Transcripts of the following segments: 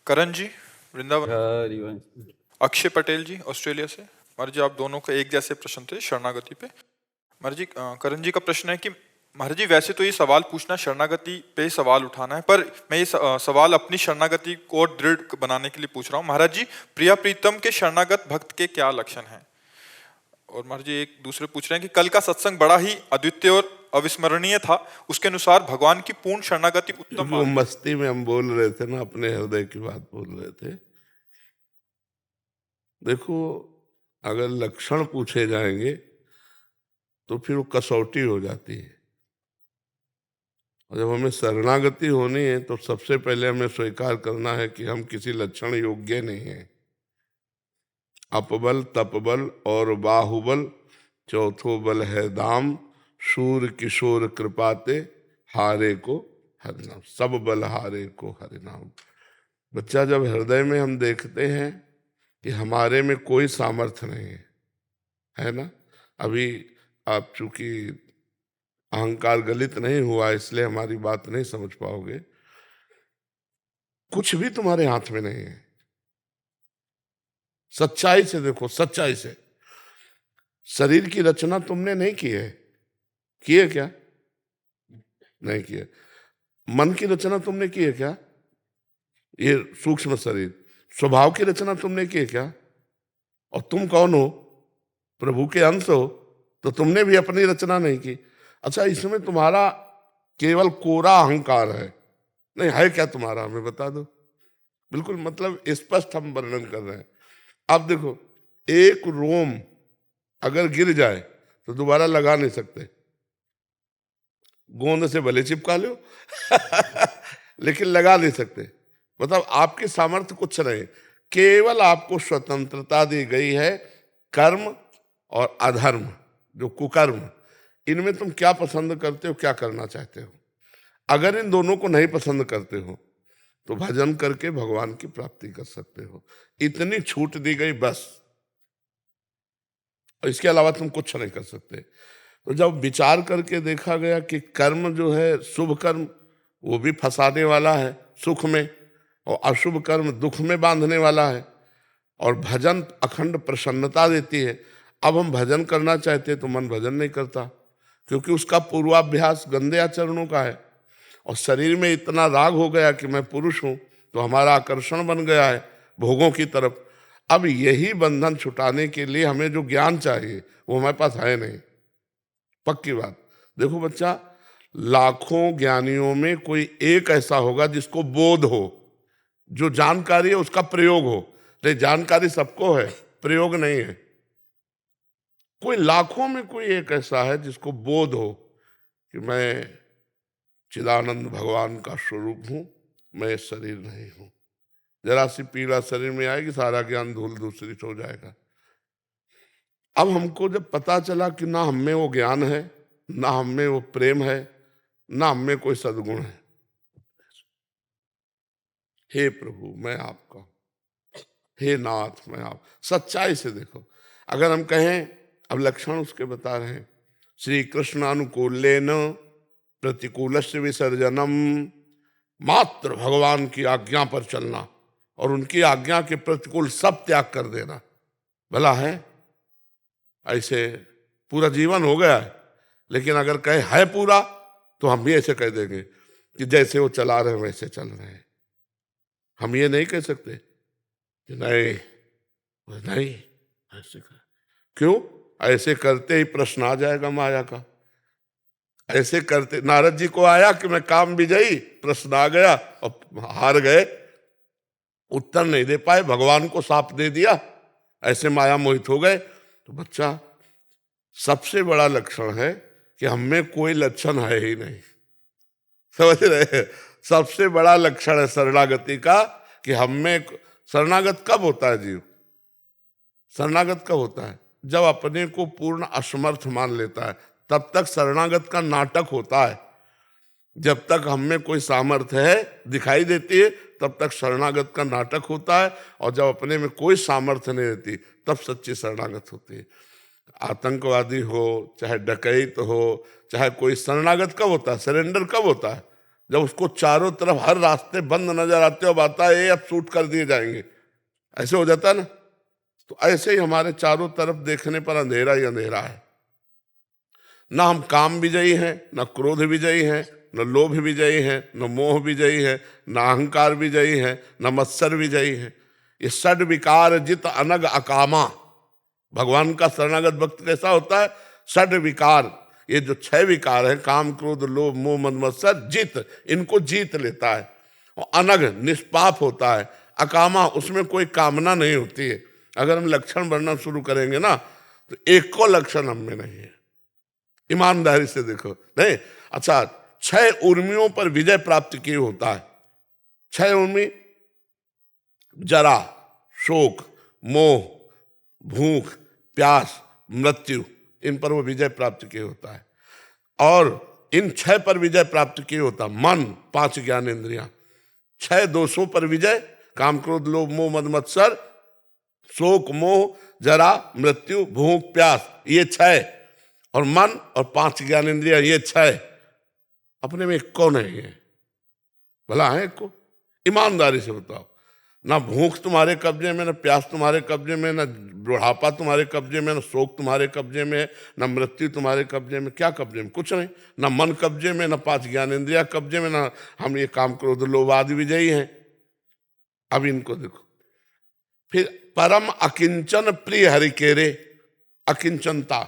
करण जी वृंदावन, हरिवंश। अक्षय पटेल जी Australia से। महाराज जी, आप दोनों का एक जैसे प्रश्न थे शरणागति पे। महाराज जी, करण जी का प्रश्न है कि महाराज जी, वैसे तो ये सवाल पूछना शरणागति पे सवाल उठाना है, पर मैं ये सवाल अपनी शरणागति को और दृढ़ बनाने के लिए पूछ रहा हूँ। महाराज जी, प्रिया प्रीतम के शरणागत भक्त के क्या लक्षण हैं? और महाराज जी एक दूसरे पूछ रहे हैं कि कल का सत्संग बड़ा ही अद्वितीय और अविस्मरणीय था, उसके अनुसार भगवान की पूर्ण शरणागति उत्तम वो मस्ती में हम बोल रहे थे ना, अपने हृदय की बात बोल रहे थे। देखो, अगर लक्षण पूछे जाएंगे तो फिर वो कसौटी हो जाती है। और जब हमें शरणागति होनी है तो सबसे पहले हमें स्वीकार करना है कि हम किसी लक्षण योग्य नहीं हैं। अपबल, तपबल और बाहुबल, चौथो बल है दाम, शूर किशोर कृपाते, हारे को हरिनाम, सब बल हारे को हरिनाम। बच्चा, जब हृदय में हम देखते हैं कि हमारे में कोई सामर्थ्य नहीं है ना। अभी आप चूंकि अहंकार गलित नहीं हुआ इसलिए हमारी बात नहीं समझ पाओगे। कुछ भी तुम्हारे हाथ में नहीं है। सच्चाई से देखो, सच्चाई से। शरीर की रचना तुमने नहीं की है, की है क्या? नहीं की है। मन की रचना तुमने की है क्या? ये सूक्ष्म शरीर, स्वभाव की रचना तुमने की है क्या? और तुम कौन हो? प्रभु के अंश हो, तो तुमने भी अपनी रचना नहीं की। अच्छा, इसमें तुम्हारा केवल कोरा अहंकार है। नहीं है क्या तुम्हारा? हमें बता दो। बिल्कुल मतलब स्पष्ट हम वर्णन कर रहे हैं। अब देखो, एक रोम अगर गिर जाए तो दोबारा लगा नहीं सकते। गोंद से भले चिपका लो लेकिन लगा नहीं सकते। मतलब आपके सामर्थ्य कुछ नहीं, केवल आपको स्वतंत्रता दी गई है। कर्म और अधर्म, जो कुकर्म, इनमें तुम क्या पसंद करते हो, क्या करना चाहते हो। अगर इन दोनों को नहीं पसंद करते हो तो भजन करके भगवान की प्राप्ति कर सकते हो। इतनी छूट दी गई बस, और इसके अलावा तुम कुछ नहीं कर सकते। तो जब विचार करके देखा गया कि कर्म जो है, शुभ कर्म, वो भी फंसाने वाला है सुख में, और अशुभ कर्म दुख में बांधने वाला है, और भजन अखंड प्रसन्नता देती है। अब हम भजन करना चाहते तो मन भजन नहीं करता, क्योंकि उसका पूर्वाभ्यास गंदे आचरणों का है। और शरीर में इतना राग हो गया कि मैं पुरुष हूं, तो हमारा आकर्षण बन गया है भोगों की तरफ। अब यही बंधन छुटाने के लिए हमें जो ज्ञान चाहिए वो हमारे पास है नहीं। पक्की बात। देखो बच्चा, लाखों ज्ञानियों में कोई एक ऐसा होगा जिसको बोध हो, जो जानकारी है उसका प्रयोग हो। लेकिन जानकारी सबको है, प्रयोग नहीं है। कोई लाखों में कोई एक ऐसा है जिसको बोध हो कि मैं चिदानंद भगवान का स्वरूप हूं, मैं शरीर नहीं हूं। जरा सी पीड़ा शरीर में आएगी, सारा ज्ञान धूल दूसरित हो जाएगा। अब हमको जब पता चला कि ना हम में वो ज्ञान है, ना हम में वो प्रेम है, ना हम में कोई सद्गुण है, हे प्रभु मैं आपका, हे नाथ मैं आप। सच्चाई से देखो, अगर हम कहें, अब लक्षण उसके बता रहे हैं, श्री कृष्णानुकूलेन प्रतिकूलस्य विसर्जनम, मात्र भगवान की आज्ञा पर चलना और उनकी आज्ञा के प्रतिकूल सब त्याग कर देना। भला है? ऐसे पूरा जीवन हो गया है। लेकिन अगर कहे है पूरा, तो हम भी ऐसे कह देंगे कि जैसे वो चला रहे हैं वैसे चल रहे हैं। हम ये नहीं कह सकते कि नहीं नहीं ऐसे कर। क्यों? ऐसे करते ही प्रश्न आ जाएगा माया का। ऐसे करते नारद जी को आया कि मैं काम विजयी, प्रश्न आ गया और हार गए, उत्तर नहीं दे पाए, भगवान को साप दे दिया, ऐसे माया मोहित हो गए। तो बच्चा, सबसे बड़ा लक्षण है कि हम में कोई लक्षण है ही नहीं। समझ रहे? सबसे बड़ा लक्षण है शरणागति का कि हम में। शरणागत कब होता है जीव? शरणागत कब होता है? जब अपने को पूर्ण असमर्थ मान लेता है, तब तक शरणागत का नाटक होता है। जब तक हम में कोई सामर्थ्य है दिखाई देती है, तब तक शरणागत का नाटक होता है। और जब अपने में कोई सामर्थ्य नहीं रहती, तब सच्ची शरणागत होती है। आतंकवादी हो, चाहे डकैत हो, चाहे कोई, शरणागत कब होता है? सरेंडर कब होता है? जब उसको चारों तरफ हर रास्ते बंद नजर आते हो, अब आता है ये अब शूट कर दिए जाएंगे, ऐसे हो जाता है ना। तो ऐसे ही हमारे चारों तरफ देखने पर अंधेरा ही अंधेरा है। ना हम काम विजयी हैं, ना क्रोध विजयी हैं, न लोभ विजयी हैं, न मोह विजयी है, न अहंकार विजयी है, न मत्सर विजयी है। ये षड विकार जित अनग अकामा। भगवान का शरणागत भक्त कैसा होता है? षड विकार, ये जो 6 विकार है, काम क्रोध लोभ मोह मद मत्सर, जित, इनको जीत लेता है। और अनग, निष्पाप होता है। अकामा, उसमें कोई कामना नहीं होती है। अगर हम लक्षण बढ़ना शुरू करेंगे ना, तो एक को लक्षण हम में नहीं है। ईमानदारी से देखो, नहीं। अच्छा, 6 उर्मियों पर विजय प्राप्त किए होता है। 6 उर्मी, जरा, शोक, मोह, भूख, प्यास, मृत्यु, इन पर वो विजय प्राप्त किए होता है। और इन 6 पर विजय प्राप्त किए होता है। मन, 5 ज्ञान इंद्रियां, 6 दोषों पर विजय, काम क्रोध लोभ मोह मद मत्सर, शोक मोह जरा मृत्यु भूख प्यास, ये 6, और मन और 5 ज्ञान इंद्रिया, ये 6 अपने में एक को नहीं है। भला है एक को? ईमानदारी से बताओ। ना भूख तुम्हारे कब्जे में, ना प्यास तुम्हारे कब्जे में, ना बुढ़ापा तुम्हारे कब्जे में, ना शोक तुम्हारे कब्जे में, ना मृत्यु तुम्हारे कब्जे में। क्या कब्जे में? कुछ नहीं। ना मन कब्जे में, ना 5 ज्ञान इंद्रिया कब्जे में, ना हम ये काम क्रोध लोभ आदि विजयी हैं। अब इनको देखो। फिर परम अकिंचन प्रिय हरि केरे, अकिंचनता,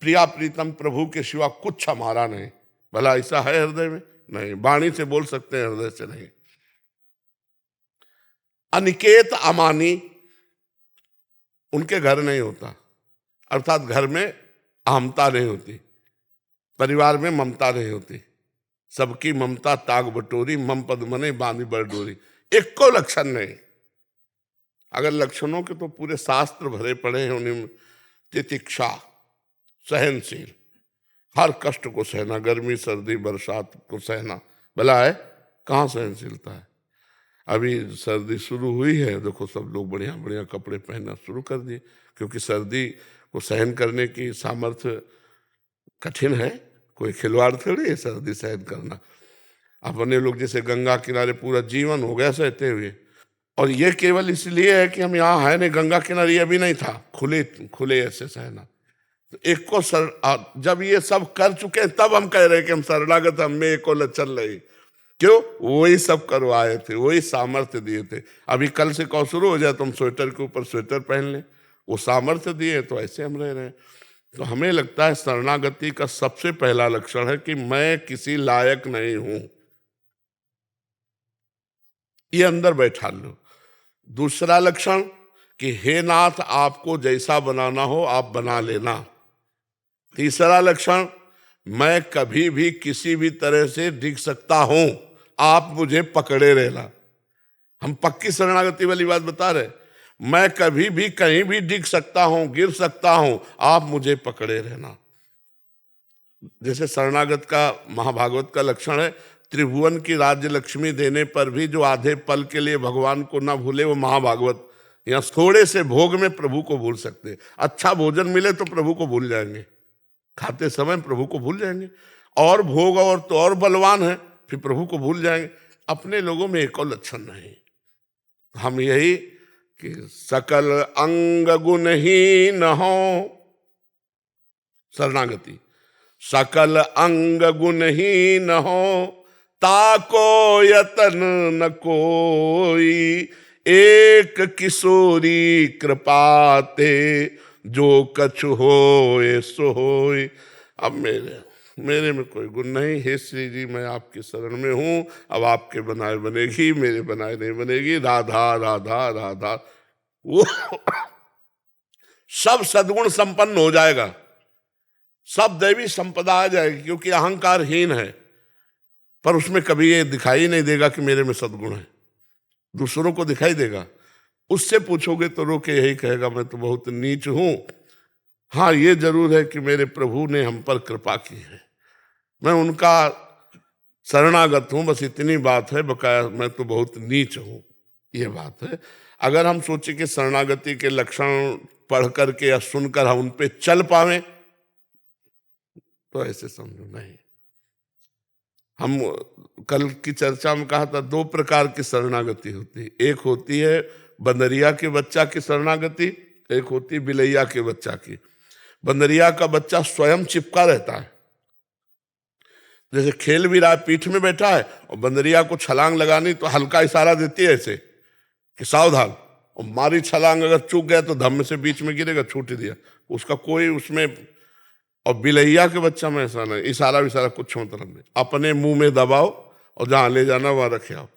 प्रिया प्रीतम प्रभु के सिवा कुछ हमारा नहीं। भला ऐसा है हृदय में? नहीं। वाणी से बोल सकते हैं, हृदय से नहीं। अनिकेत अमानी, उनके घर नहीं होता, अर्थात घर में अहमता नहीं होती, परिवार में ममता नहीं होती। सबकी ममता ताग बटोरी, मम पद मने बांधी बरडोरी। एक को लक्षण नहीं। अगर लक्षणों के तो पूरे शास्त्र भरे पड़े हैं उन्हीं में। तितिक्षा, सहनशील, हर कष्ट को सहना, गर्मी सर्दी बरसात को सहना। भला है? कहाँ सहनशीलता है? अभी सर्दी शुरू हुई है, देखो सब लोग बढ़िया बढ़िया कपड़े पहनना शुरू कर दिए, क्योंकि सर्दी को सहन करने की सामर्थ्य कठिन है। कोई खिलवाड़ थोड़ी है सर्दी सहन करना। अपने लोग जैसे गंगा किनारे पूरा जीवन हो गया सहते हुए, और ये केवल इसलिए है कि हम यहाँ है नहीं, गंगा किनारे ये भी नहीं था, खुले खुले ऐसे सहना। तो एक को जब ये सब कर चुके हैं, तब हम कह रहे हैं कि हम शरणागत, हम में एक को लक्षण नहीं। क्यों? वही सब करवाए थे, वही सामर्थ्य दिए थे। अभी कल से कौ शुरू हो जाए तो हम स्वेटर के ऊपर स्वेटर पहन लें, वो सामर्थ्य दिए, तो ऐसे हम रह रहे हैं। तो हमें लगता है शरणागति का सबसे पहला लक्षण है कि मैं किसी लायक नहीं हूं, ये अंदर बैठा लो। दूसरा लक्षण कि हे नाथ, आपको जैसा बनाना हो आप बना लेना। तीसरा लक्षण, मैं कभी भी किसी भी तरह से डिग सकता हूं, आप मुझे पकड़े रहना। हम पक्की शरणागति वाली बात बता रहे। मैं कभी भी कहीं भी डिग सकता हूं, गिर सकता हूं, आप मुझे पकड़े रहना। जैसे शरणागत का महाभागवत का लक्षण है, त्रिभुवन की राज्य लक्ष्मी देने पर भी जो आधे पल के लिए भगवान को ना भूले, वो महाभागवत। यहाँ थोड़े से भोग में प्रभु को भूल सकते। अच्छा भोजन मिले तो प्रभु को भूल जाएंगे, खाते समय प्रभु को भूल जाएंगे। और भोग और तो और बलवान है, फिर प्रभु को भूल जाएंगे। अपने लोगों में एक और लक्षण नहीं। हम यही कि सकल अंग गुणहीन हो, शरणागति, सकल अंग गुणहीन हो, ताको यतन न कोई, एक किशोरी कृपाते, जो कछु होए सो होए। अब मेरे में कोई गुण नहीं। हे श्री जी, मैं आपकी शरण में हूं। अब आपके बनाए बनेगी, मेरे बनाए नहीं बनेगी। राधा राधा राधा, वो सब सद्गुण संपन्न हो जाएगा, सब दैवी संपदा आ जाएगी, क्योंकि अहंकारहीन है। पर उसमें कभी ये दिखाई नहीं देगा कि मेरे में सद्गुण है, दूसरों को दिखाई देगा। उससे पूछोगे तो रो के यही कहेगा, मैं तो बहुत नीच हूं। हाँ, ये जरूर है कि मेरे प्रभु ने हम पर कृपा की है, मैं उनका शरणागत हूं, बस इतनी बात है। बकाया मैं तो बहुत नीच हूं, ये बात है। अगर हम सोचे कि शरणागति के लक्षण पढ़ करके या सुनकर हम उन पे चल पावे, तो ऐसे समझो नहीं। हम कल की चर्चा में कहा था 2 प्रकार की शरणागति होती है। एक होती है बंदरिया के बच्चा की शरणागति, एक होती है बिलैया के बच्चा की। बंदरिया का बच्चा स्वयं चिपका रहता है, जैसे खेल भी रहा है, पीठ में बैठा है और बंदरिया को छलांग लगानी तो हल्का इशारा देती है ऐसे कि सावधान, और मारी छलांग, अगर चूक गया तो धम्म से बीच में गिरेगा, छूट दिया, उसका कोई उसमें। और बिलैया के बच्चा में ऐसा नहीं, इशारा विशारा कुछ मतलब नहीं, अपने मुंह में दबाओ और जहां ले जाना वहां रखे आओ।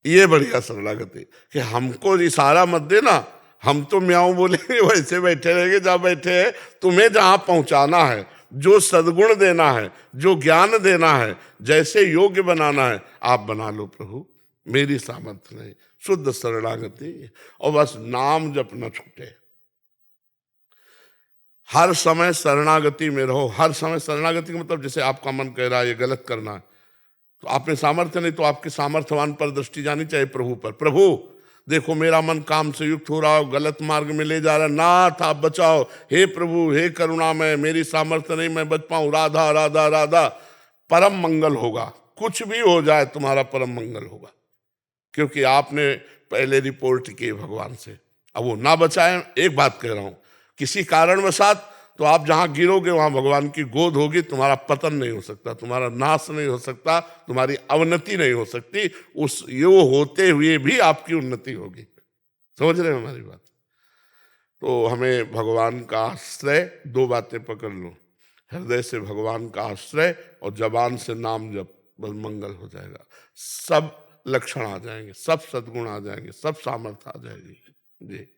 ये बढ़िया शरणागति कि हमको इशारा मत देना, हम तो म्याऊं बोलेंगे, वैसे बैठे रहेंगे जहां बैठे हैं, तुम्हें जहां पहुंचाना है, जो सद्गुण देना है, जो ज्ञान देना है, जैसे योग्य बनाना है, आप बना लो प्रभु, मेरी सामर्थ्य नहीं। शुद्ध शरणागति, और बस नाम जप न छूटे। हर समय शरणागति में रहो। हर समय शरणागति का मतलब जैसे आपका मन कह रहा है ये गलत करना है, तो आप में सामर्थ्य नहीं, तो आपके सामर्थ्यवान पर दृष्टि जानी चाहिए प्रभु पर। प्रभु देखो मेरा मन काम से युक्त हो रहा हो, गलत मार्ग में ले जा रहा है, नाथ आप बचाओ, हे प्रभु हे करुणामय, मेरी सामर्थ्य नहीं, मैं बच पाऊं, राधा राधा राधा। परम मंगल होगा, कुछ भी हो जाए तुम्हारा परम मंगल होगा, क्योंकि आपने पहले रिपोर्ट की भगवान से। अब वो ना बचाए, एक बात कह रहा हूं, किसी कारणवशात तो आप जहां गिरोगे वहां भगवान की गोद होगी, तुम्हारा पतन नहीं हो सकता, तुम्हारा नाश नहीं हो सकता, तुम्हारी अवनति नहीं हो सकती, उस यो होते हुए भी आपकी उन्नति होगी। समझ रहे हो हमारी बात? तो हमें भगवान का आश्रय, 2 बातें पकड़ लो, हृदय से भगवान का आश्रय और जबान से नाम जप, बस मंगल हो जाएगा। सब लक्षण आ जाएंगे, सब सद्गुण आ जाएंगे, सब सामर्थ्य आ जाएगी। जी।